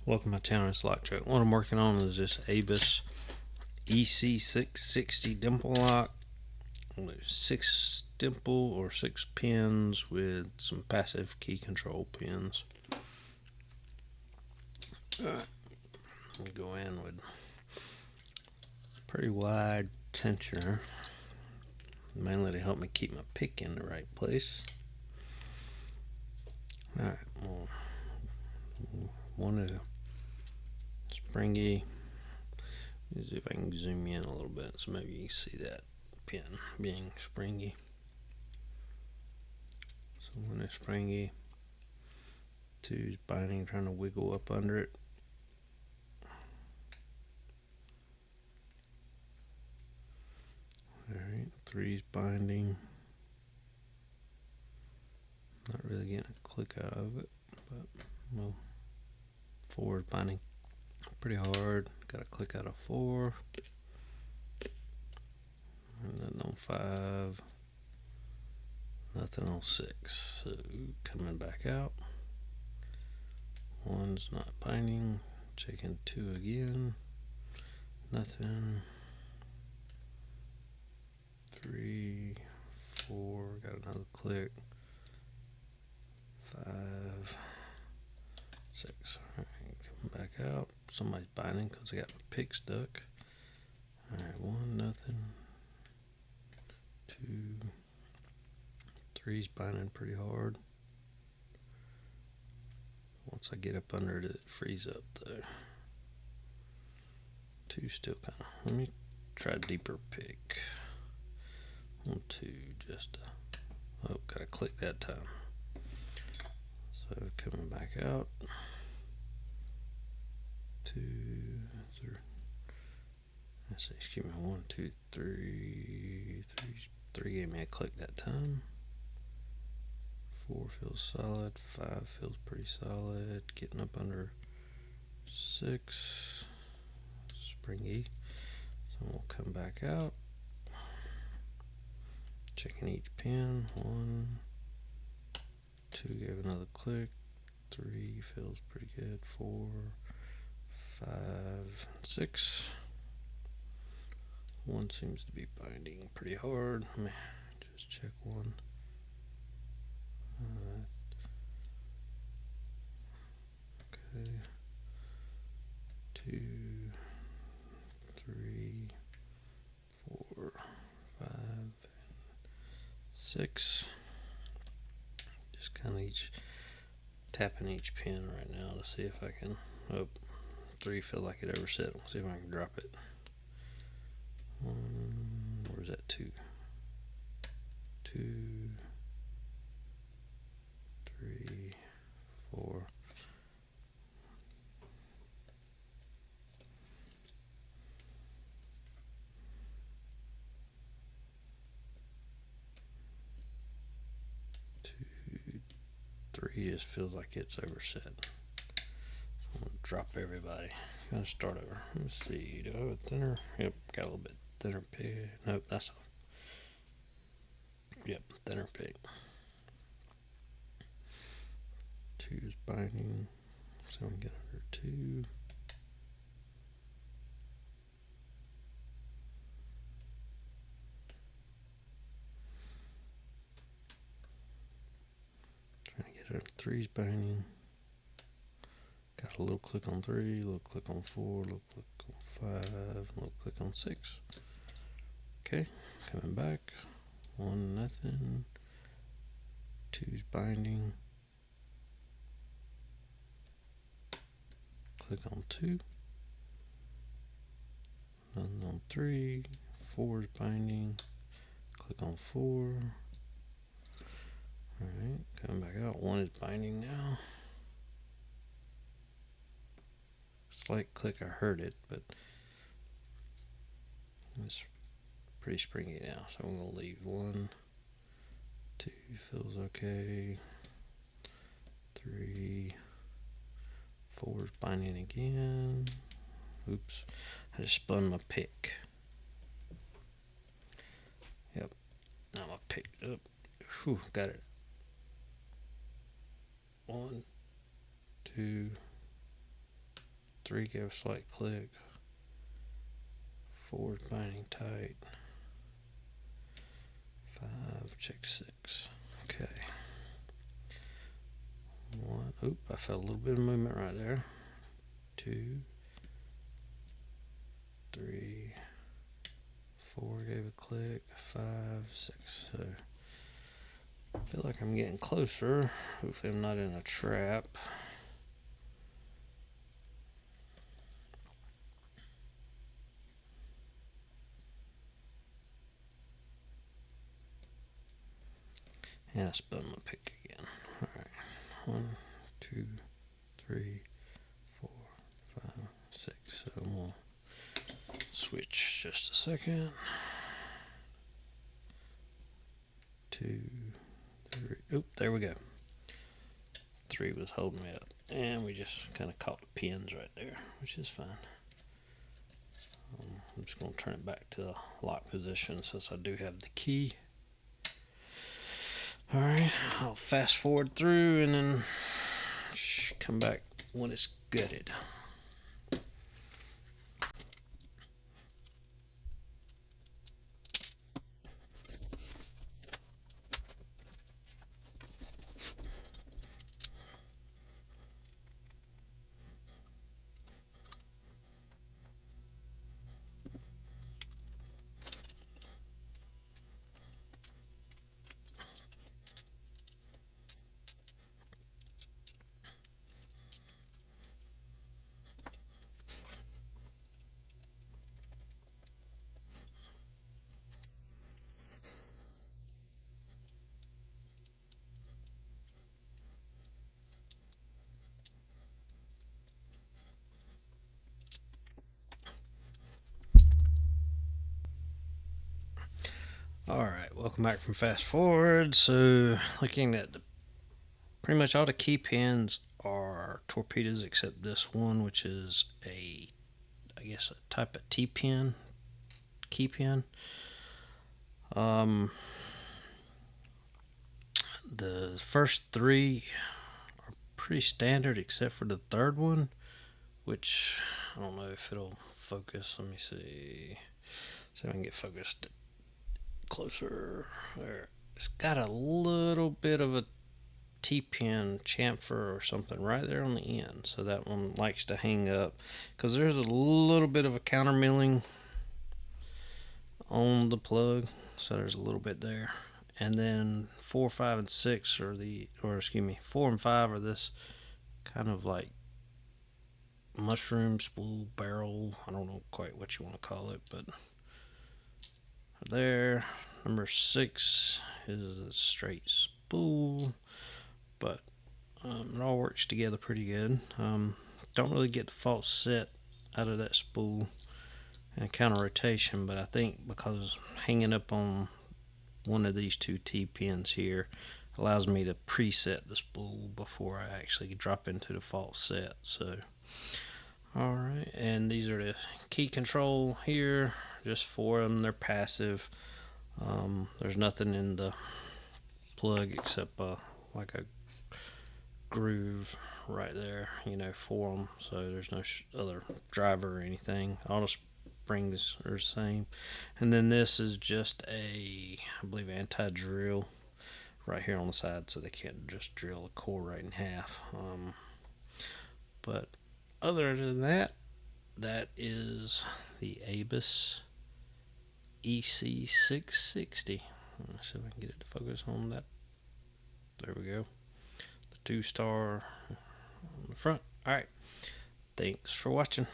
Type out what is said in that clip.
Welcome to my channel. It's Lock Truck. What I'm working on is this Abus EC660 dimple lock. There's 6 dimple or 6 pins with some passive key control pins. Alright, go in with pretty wide tensioner, mainly to help me keep my pick in the right place. Alright, well, one of the springy. Let's see if I can zoom in a little bit so maybe you can see that pin being springy. So when it's springy, 2 is binding, trying to wiggle up under it. Alright, 3 is binding. Not really getting a click out of it, but well, 4 is binding pretty hard. Got a click out of 4. And then on 5. Nothing on 6. So coming back out. 1's not binding. Checking 2 again. Nothing. 3, 4. Got another click. 5, 6. Alright, coming back out. Somebody's binding because I got my pick stuck. Alright, 1, nothing. 2, 3's binding pretty hard. Once I get up under it, it frees up though. 2 still kind of. Let me try a deeper pick. 1, 2, just. Oh, got a click that time. So coming back out. 2, 3. Let's see, excuse me. 1, 2, 3. 3 gave me a click that time. 4 feels solid. 5 feels pretty solid. Getting up under 6. Springy. So we'll come back out. Checking each pin. 1, 2 gave another click. 3 feels pretty good. 4, 5, 6. 1 seems to be binding pretty hard. Let me just check 1. Okay. 2, 3, 4, 5, 6. Just kind of tapping each pin right now to see if I can. Oh, 3 feel like it overset. Let's see if I can drop it. Where's that 2? 2, 3, 4. Three just feels like it's overset. So I'm gonna drop everybody. I'm gonna start over. Let me see. Do I have a thinner? Yep, got a little bit thinner pig. Nope, that's all. Yep, thinner pig. 2 is binding. So I'm gonna get under 2. Trying to get under 3's binding. Got a little click on 3, little click on 4, little click on 5, little click on 6. Okay, coming back. 1, nothing. 2's binding. Click on 2. Nothing on 3. 4 is binding. Click on 4. Alright, coming back out. 1 is binding now. Slight click, I heard it, but it's pretty springy now, so I'm going to leave 1. 2 feels okay. 3, 4 is binding again. Oops, I just spun my pick. Yep, now my pick up. Whew, got it. 1, 2, 3 gave a slight click. 4 is binding tight. 5, check 6. Okay. 1, oop, I felt a little bit of movement right there. 2, 3, 4 gave a click. 5, 6. So I feel like I'm getting closer. Hopefully I'm not in a trap. And I spun my pick again. Alright. 1, 2, 3, 4, 5, 6. So we'll switch just a second. 2, 3. Oop, there we go. 3 was holding me up. And we just kind of caught the pins right there, which is fine. I'm just going to turn it back to the lock position since I do have the key. Alright, I'll fast forward through and then come back when it's gutted. Alright, welcome back from fast forward. So looking at pretty much all the key pins are torpedoes except this one, which is I guess a type of T-pin, key pin. The first 3 are pretty standard except for the third one, which I don't know if it'll focus. Let me see if I can get focused closer. There, it's got a little bit of a T-pin chamfer or something right there on the end, so that one likes to hang up because there's a little bit of a counter milling on the plug, so there's a little bit there. And then 4, 5, and 6 are 4 and 5 are this kind of like mushroom spool barrel. I don't know quite what you want to call it, but there. Number 6 is a straight spool, but it all works together pretty good. Don't really get the false set out of that spool and counter rotation, but I think because hanging up on one of these 2 T-pins here allows me to preset the spool before I actually drop into the false set. So alright, and these are the key control here, just 4 of them. They're passive. There's nothing in the plug except like a groove right there, for them, so there's no other driver or anything. All the springs are the same. And then this is just I believe anti-drill right here on the side, so they can't just drill a core right in half. But other than that, that is the Abus EC660. Let's see if I can get it to focus on that. There we go. The 2-star on the front. Alright. Thanks for watching.